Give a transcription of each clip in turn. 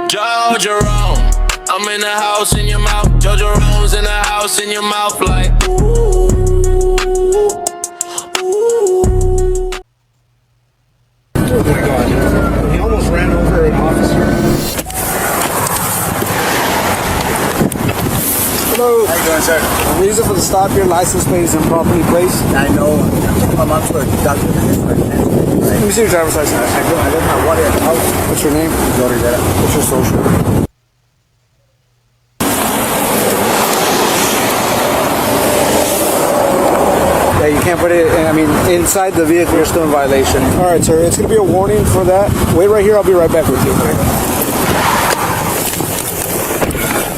Jojo, I'm in the house in your mouth. Jojo Rose in the house in your mouth, like ooh, ooh. Oh my God! He almost ran over an officer. Hello. How you doing, sir? The reason for the stop, your license plate is improperly placed. I know. I'm taking my mom to a doctor. Let me see your driver's license. I live in my water at the house. What's your name? What's your social? Yeah, you can't put it, inside the vehicle, you're still in violation. All right, sir, it's going to be a warning for that. Wait right here, I'll be right back with you, okay?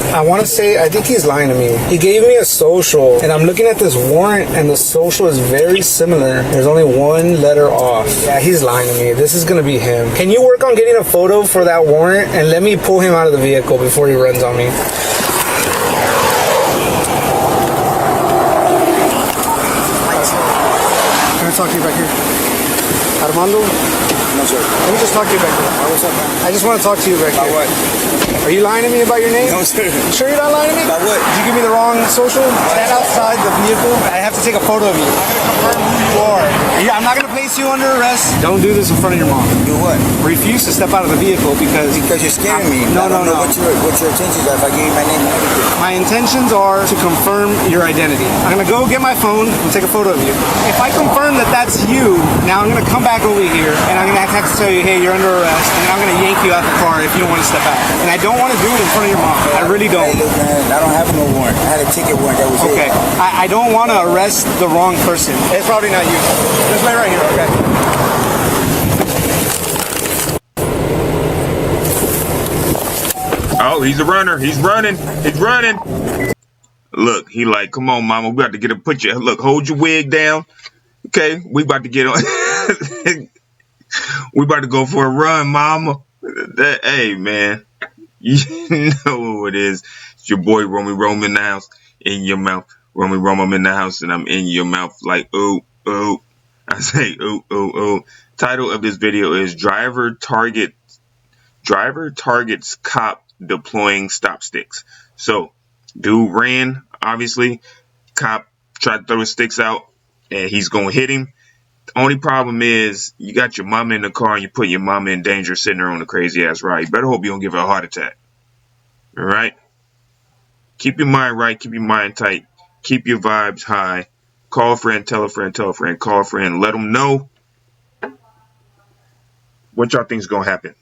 I want to say, I think he's lying to me. He gave me a social, and I'm looking at this warrant, and the social is very similar. There's only one letter off. Yeah, he's lying to me. This is going to be him. Can you work on getting a photo for that warrant, and let me pull him out of the vehicle before he runs on me? Can I talk to you back here? Armando? No, sir. Let me just talk to you back here. What's up, man? I just want to talk to you back here. About what? Are you lying to me about your name? No, sir. You sure you're not lying to me? About what? Did you give me the wrong social? Stand outside the vehicle. I have to take a photo of you. I'm going to confirm who you are. Yeah, I'm not going to place you under arrest. Don't do this in front of your mom. Do what? Refuse to step out of the vehicle because you're scaring me. No. What your intentions are if I give you my name and everything? My intentions are to confirm your identity. I'm going to go get my phone and take a photo of you. If I confirm that that's you, now I'm going to come back over here and I'm going to have to tell you, hey, you're under arrest, and I'm going to yank you out the car if you don't want to step out. And I don't want to do it in front of your mom. I really don't. Hey, look, man, I don't have no warrant. I had a ticket warrant. That was okay. it. I don't want to arrest the wrong person. It's probably not you. Just wait right here, okay? Oh, he's a runner. He's running. He's running. Look, he like, come on, mama. We got to get a look, hold your wig down. Okay, we about to get on. We about to go for a run, mama. Hey, man. You know who it is. It's your boy, Romy Rome in the house. In your mouth. Romy Rome, I'm in the house, and I'm in your mouth like, ooh, ooh. I say, ooh, ooh, ooh. Title of this video is Driver Targets Cop Deploying Stop Sticks. So, dude ran, obviously. Cop tried to throw his sticks out, and he's going to hit him. The only problem is you got your mama in the car and you put your mama in danger sitting there on a crazy ass ride. You better hope you don't give her a heart attack. All right? Keep your mind right. Keep your mind tight. Keep your vibes high. Call a friend, tell a friend, tell a friend, call a friend. Let them know what y'all think is going to happen.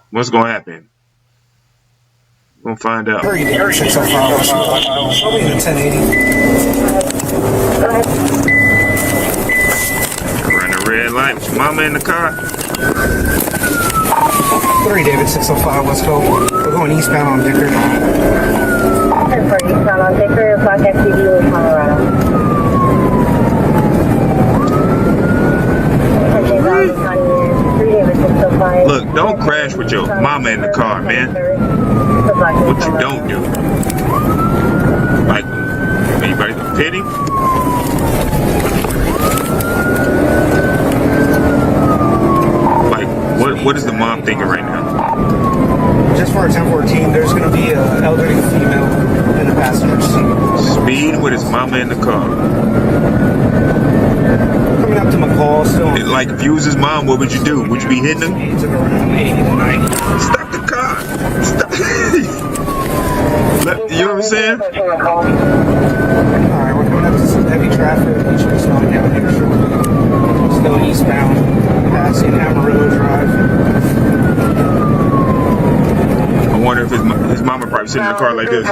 What's going to happen? We're going to find out. Probably in the 1080. Run the red light with your mama in the car. 3 David 605, let's go. We're going eastbound on Dicker. Eastbound on Dicker, Black SUV in Colorado. Look, don't crash with your mama in the car, man. What you don't do. Like, anybody pity? Like, what is the mom thinking right now? Just for a 1014, there's going to be an elderly female in the passenger seat. Speed with his mama in the car. Coming up to McCall still. Like, if you was his mom, what would you do? Would you be hitting him? Speeds of around 80 to 90. Stop the car. Stop. You know what I'm saying? Alright, we're coming up to some heavy traffic. We should be slowing down here shortly. Still eastbound, passing Amarillo Drive. I wonder if his mama probably sitting in the car like this.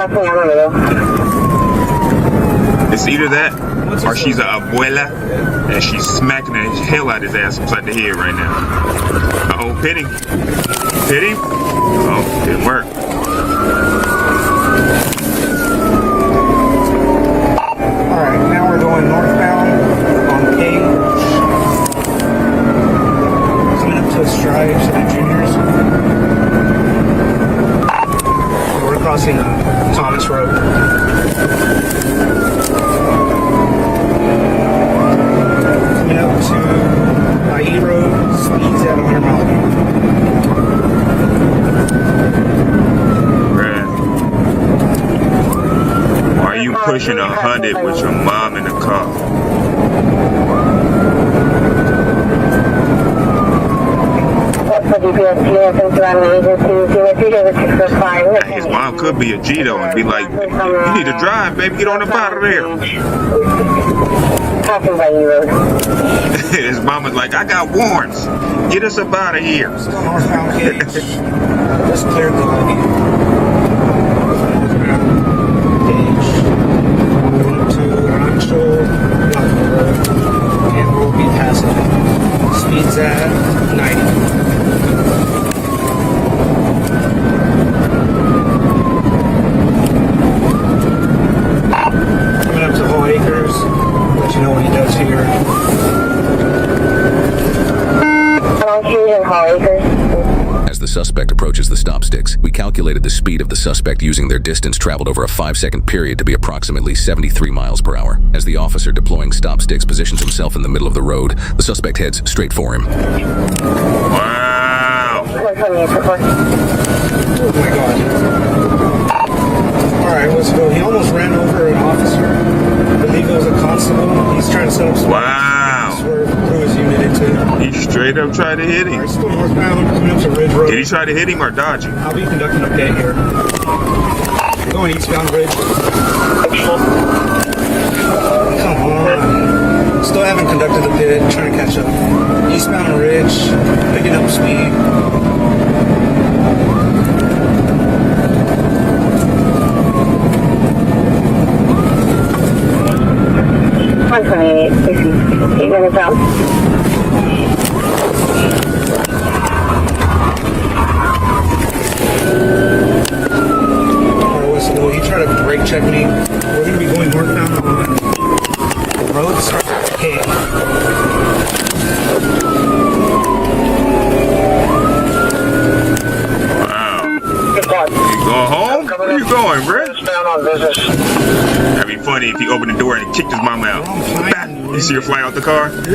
It's either that, or she's an abuela, and she's smacking the hell out of his ass upside the head right now. Uh-oh, pity. Pity? Oh, didn't work. Alright, now we're going northbound on Page. Coming up to a stride to the juniors. We're crossing Thomas Road. Coming up to IE Road, speeds at 100 miles Bruh. Why are you pushing 100 with your mom in the car? His mom could be a G though and be like, you need to drive, baby, get on up out of there. His mama's like, I got warrants. Get us up out of here. Northbound Cage. Just cleared the lobby. Cage. Going to Rancho and we'll be passing it. Speed's at 90. Coming up to Whole Acres. Let you know what he does here. As the suspect approaches the stop sticks, we calculated the speed of the suspect using their distance traveled over a 5-second period to be approximately 73 miles per hour. As the officer deploying stop sticks positions himself in the middle of the road, the suspect heads straight for him. Wow. Oh my god. Alright, let's go. He almost ran over an officer. I believe it was a constable. He's trying to set up some swerve through his unit into. He straight up tried to hit him. Alright, still northbound, coming up to Ridge Road. Did he try to hit him or dodge him? I'll be conducting a pit here. Going eastbound Ridge. Come on. Still haven't conducted the pit, trying to catch up. Eastbound Ridge, picking up speed. 128, 8 minutes out. He tried to brake check me. We're going to be going northbound on roads. Okay. Wow. You going home? Where you going, bro? That'd be funny if he opened the door and kicked his mama out. You see her fly out the car? Hey!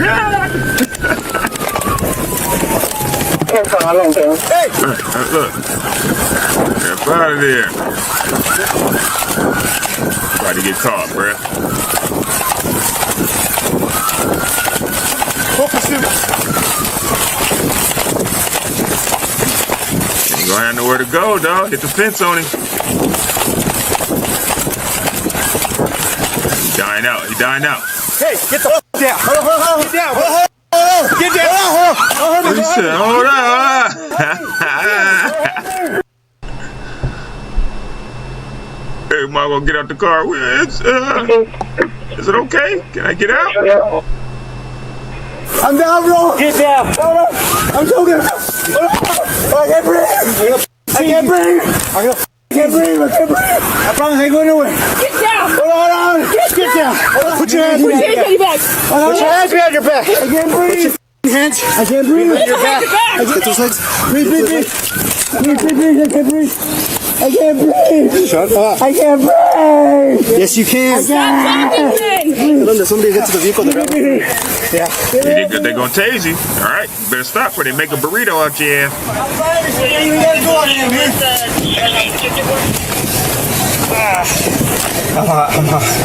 Look. Get out of there. Try to get caught, bruh. Ain't gonna have nowhere to go, dog. Hit the fence on him. He dying out. He dying out. Hey, get the down. Get down. Get down. He said, hold on. Hey, am I gonna get out the car? Is it okay? Can I get out? I'm down, bro. Get down. I'm choking. I can't breathe. I can't breathe. I promise I ain't going nowhere. Get down. Hold on. Get down. Put your hands behind your back. Put your hands behind your back. I can't breathe. Hands. I can't breathe. Put your hands behind your back. Get those legs. Breathe. I can't breathe. I can't breathe. Shut up. I can't breathe. Yes, you can. Stop talking. Somebody get to the vehicle. Yeah. They're gonna tase you. All right, you better stop or they make a burrito out your ass.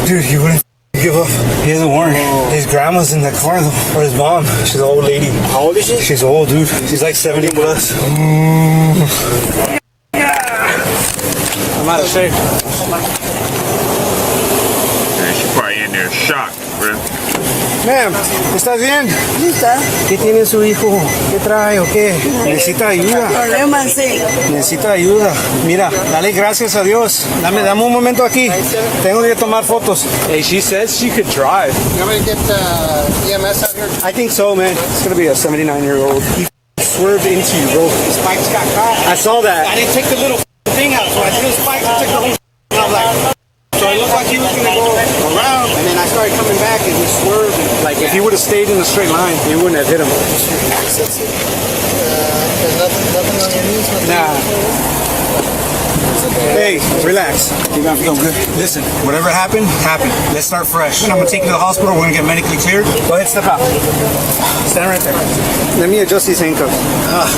Dude, he wouldn't give up. He hasn't warned. His grandma's in the car though, or his mom. She's an old lady. How old is she? She's old, dude. She's like 70 plus. I'm out of shape. Man, she's probably in there shocked, bro. Ma'am, ¿estás bien? ¿Qué tiene su hijo? ¿Qué trae o qué? Necesita ayuda. Problemas, sí. Necesita ayuda. Mira, dale gracias a Dios. Dame un momento aquí. Tengo que tomar fotos. Hey, she says she could drive. You want me to get EMS out here? I think so, man. It's gonna be a 79-year-old. He swerved into you, bro. The spikes got caught. I saw that. I didn't take the little thing out, so I threw the spikes and took the whole and I was like, so it looked like he was gonna go around, and then I started coming back and he swerved. Like if he would have stayed in a straight line, he wouldn't have hit him. There's nothing on your knees? Nah. Hey, relax. You gonna feel good? Listen, whatever happened, happened. Let's start fresh. I'm gonna take you to the hospital. We're gonna get medically cleared. Go ahead, step out. Stand right there. Let me adjust these handcuffs.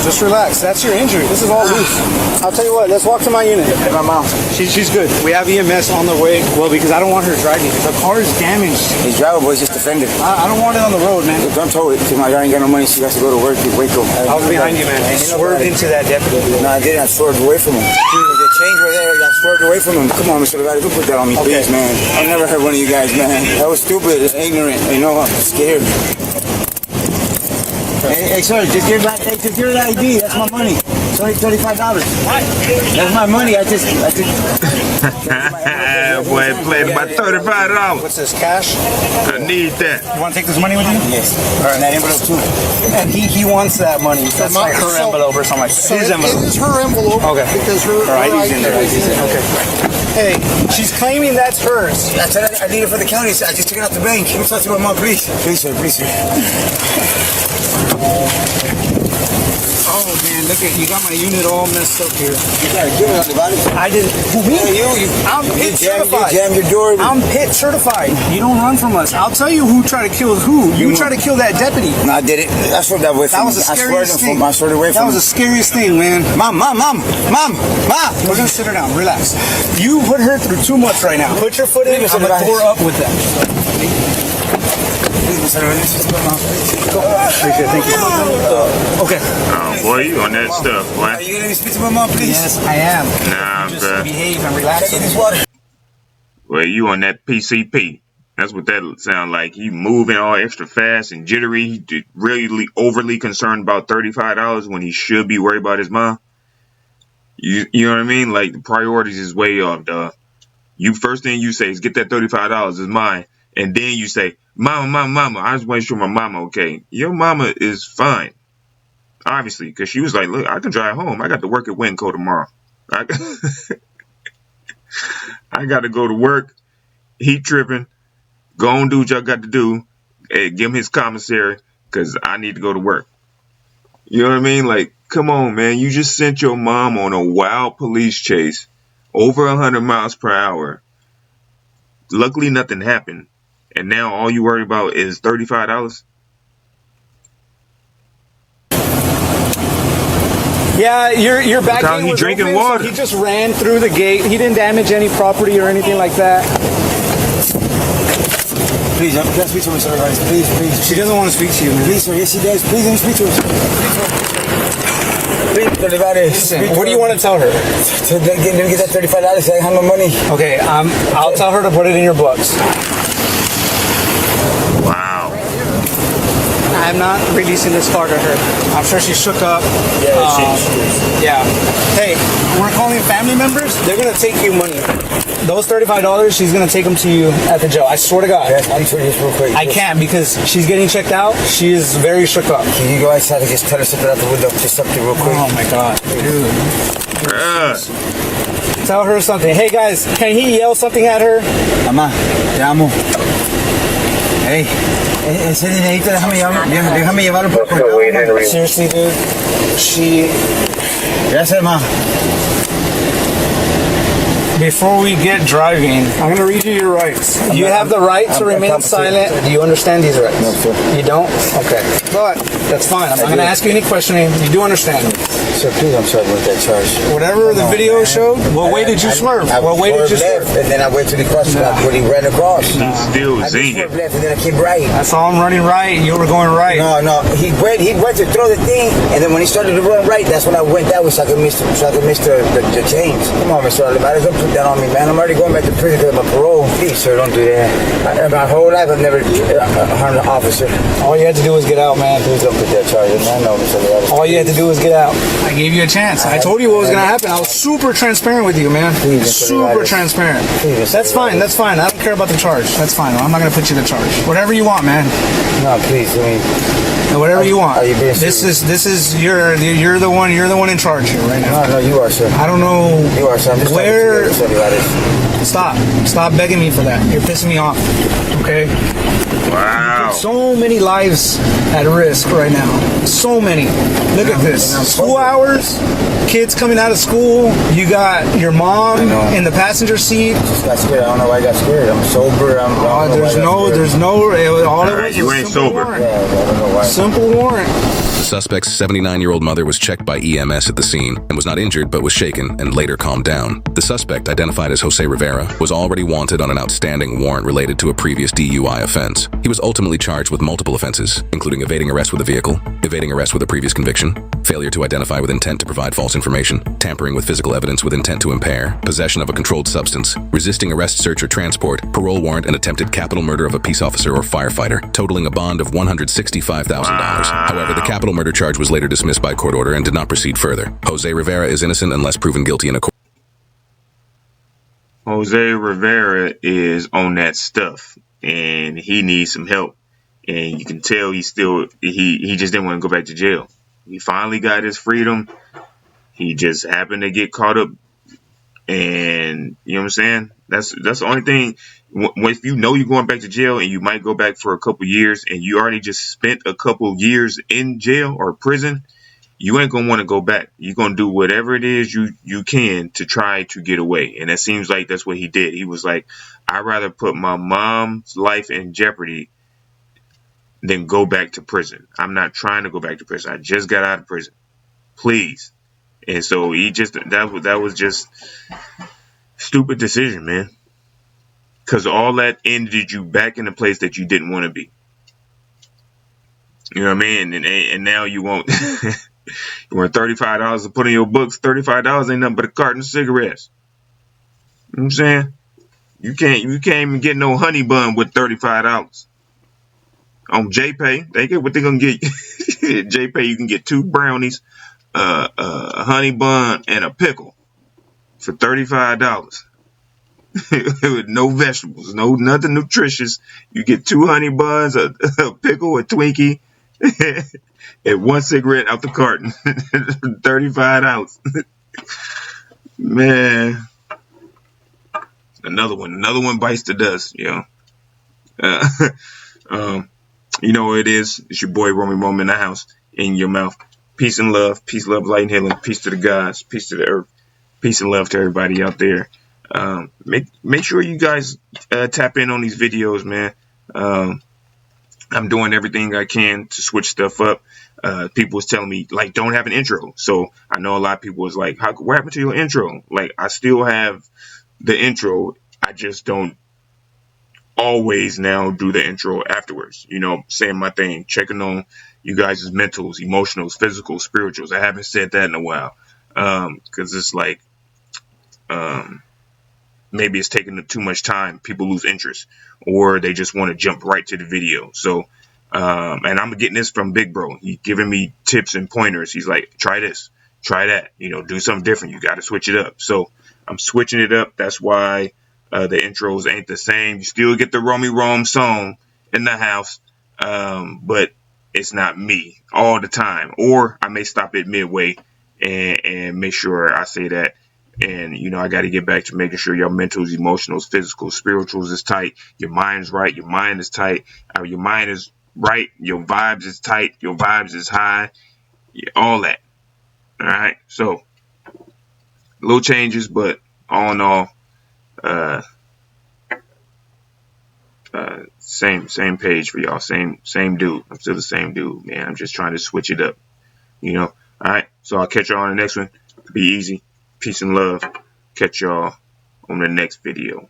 Just relax. That's your injury. This is all loose. I'll tell you what. Let's walk to my unit. Hey, my mom. She's good. We have EMS on the way. Well, because I don't want her driving. The car is damaged. He's drivable, he's just offended. I don't want it on the road, man. Don't tow it. My daughter ain't got no money. She has to go to work. Waco. I was behind you, man. I swerved into that deputy. No, I didn't. I swerved away from him. The change were there. I swerved away from him. Come on, Mr. Levati, don't put that on me, please, man. I never heard one of you guys, man. That was stupid, ignorant. You know, I'm scared. Hey, sir, just give that ID. That's my money. It's only $35. That's my money. Boy, played about $35. What's this, cash? I need that. You want to take this money with you? Yes. All right, that envelope too. And he wants that money. That's like her envelope or something like that. His envelope. It is her envelope. Okay. Because her ID's in there. Okay. Hey, she's claiming that's hers. I said I need it for the county. I just took it out the bank. Can you talk to my mom, please? Please, sir. Please, sir. Oh man, look at you got my unit all messed up here. You gotta give it on the body. I didn't. Who me? Yeah, I'm pit certified. You jammed your door. I'm pit certified. You don't run from us. I'll tell you who tried to kill who. You tried to kill that deputy. No, I did it. I swerved that way That from was the scariest thing. I swerved away from That was the scariest thing, man. Mom. We're gonna sit her down. Relax. You put her through too much right now. Put your foot in. I'm gonna pour up with that. Thank you. Okay. Oh, boy, you on that stuff, boy. Are you gonna let me speak to my mom, please? Yes, I am. Nah, Just bruh. behave and relax. Take this water. Well, you on that PCP. That's what that sound like. He moving all extra fast and jittery. He really overly concerned about $35 when he should be worried about his mom. You know what I mean? Like, the priorities is way off, dog. You first thing you say is get that $35 is mine. And then you say, mama, I just want to show my mama okay. Your mama is fine. Obviously, because she was like, look, I can drive home. I got to work at Winco tomorrow. I got to go to work. He tripping. Go on, do what y'all got to do. Hey, give him his commissary because I need to go to work. You know what I mean? Like, come on, man. You just sent your mom on a wild police chase over 100 miles per hour. Luckily, nothing happened. And now all you worry about is $35? Yeah, your back Because gate he was drinking open, water. So he just ran through the gate. He didn't damage any property or anything like that. Please, can I speak to her, sir? Please. She doesn't want to speak to you, man. Please, sir. Yes, she does. Please, let me speak to her. Please, What do you want to tell her? To let me get that $35 so I have my money. Okay, I'll tell her to put it in your books. Wow. I'm not releasing this car to her. I'm sure she's shook up. Yeah. Hey, we're calling family members. They're going to take you money. Those $35, she's going to take them to you at the jail. I swear to God. Yes, I'm sure this real quick. I can't because she's getting checked out. She is very shook up. Can you go outside and just tell her something out the window? Just something real quick. Oh, my God. Dude. Tell her something. Hey, guys, can he yell something at her? Mamá, te amo. Hey, ese dinerito déjame llevarlo por correo. Seriously, dude. Gracias, ma. Before we get driving, I'm going to read you your rights. You have the right to remain silent. Do you understand these rights? No, sir. You don't? Okay. But that's fine. I'm not going to ask you any questioning. You do understand. Sir, please, I'm sorry about that charge. Whatever the video showed, what way did you swerve? What way did you swerve? And then I went to the crosswalk when he ran across. He's still I just zinging. swerved left and then I came right. I saw him running right. You were going right. No. He went to throw the thing, and then when he started to run right, that's when I went that way so I could miss the change. Come on, Mr. Olivares, don't put that on me, man. I'm already going back to prison because of my parole. Please, sir, don't do that. My whole life, I've never harmed an officer. All you had to do was get out, man. Please don't put that charge on me. I know, Mr. Olivares. All you had to do was get out. I gave you a chance. I told you what was going to happen. I was super transparent with you, man. Super transparent. That's fine. That's fine. I don't care about the charge. That's fine. I'm not going to put you in the charge. Whatever you want, man. No, please, I mean, Whatever you want. Are you being This serious? is you're the one in charge here right now. No, you are, sir. I don't know You are, sir. I'm just where. talking to you, Mr. Olivares. Stop begging me for that. You're pissing me off. Okay. Wow. So many lives at risk right now. so many. Look at this. School hours, kids coming out of school. You got your mom in the passenger seat. Just got scared. I don't know why I got scared. I'm sober. There's no. All it was you was ain't simple sober. warrant. Yeah, I don't know why. Simple warrant. The suspect's 79-year-old mother was checked by EMS at the scene and was not injured but was shaken and later calmed down. The suspect, identified as Jose Rivera, was already wanted on an outstanding warrant related to a previous DUI offense. He was ultimately charged with multiple offenses, including evading arrest with a vehicle, evading arrest with a previous conviction, failure to identify with intent to provide false information, tampering with physical evidence with intent to impair, possession of a controlled substance, resisting arrest, search, or transport, parole warrant, and attempted capital murder of a peace officer or firefighter, totaling a bond of $165,000. However, the capital murder charge was later dismissed by court order and did not proceed further. Jose Rivera is innocent unless proven guilty in a court. Jose Rivera is on that stuff, and he needs some help. And you can tell he just didn't want to go back to jail. He finally got his freedom. He just happened to get caught up, and you know what I'm saying? That's the only thing. If you know you're going back to jail and you might go back for a couple years, and you already just spent a couple years in jail or prison, you ain't gonna want to go back. You're gonna do whatever it is you can to try to get away. And it seems like that's what he did. He was like, I'd rather put my mom's life in jeopardy than go back to prison. I'm not trying to go back to prison. I just got out of prison. Please. And so that was just stupid decision, man. Because all that ended you back in the place that you didn't want to be. You know what I mean? And now you won't. You want $35 to put in your books. $35 ain't nothing but a carton of cigarettes. You know what I'm saying? You can't even get no honey bun with $35. On JPay, they get what they're gonna get. JPay, you can get 2 brownies, a honey bun, and a pickle for $35. With no vegetables, nothing nutritious. You get 2 honey buns, a pickle, a Twinkie, and 1 cigarette out the carton. $35. Man, another one bites the dust, yo. You know what it is. It's your boy Romy Rome in the house, in your mouth. Peace and love, light and healing. Peace to the gods, peace to the earth, peace and love to everybody out there. Make sure you guys tap in on these videos, man. I'm doing everything I can to switch stuff up. People was telling me, like, don't have an intro. So I know a lot of people was like, what happened to your intro? Like, I still have the intro. I just don't always now do the intro afterwards. You know, saying my thing, checking on you guys' mentals, emotionals, physicals, spirituals. I haven't said that in a while. Because it's like, maybe it's taking too much time. People lose interest, or they just want to jump right to the video. So, and I'm getting this from Big Bro. He's giving me tips and pointers. He's like, try this, try that, you know, do something different. You got to switch it up. So I'm switching it up. That's why the intros ain't the same. You still get the Romy Rome song in the house, but it's not me all the time. Or I may stop it midway and make sure I say that. And, you know, I got to get back to making sure your mentals, emotionals, physicals, spirituals is tight. Your mind's right. Your mind is tight. Your mind is right. Your vibes is tight. Your vibes is high. All that. All right. So, little changes, but all in all, same page for y'all. Same dude. I'm still the same dude, man. I'm just trying to switch it up. You know. All right. So I'll catch y'all on the next one. Be easy. Peace and love. Catch y'all on the next video.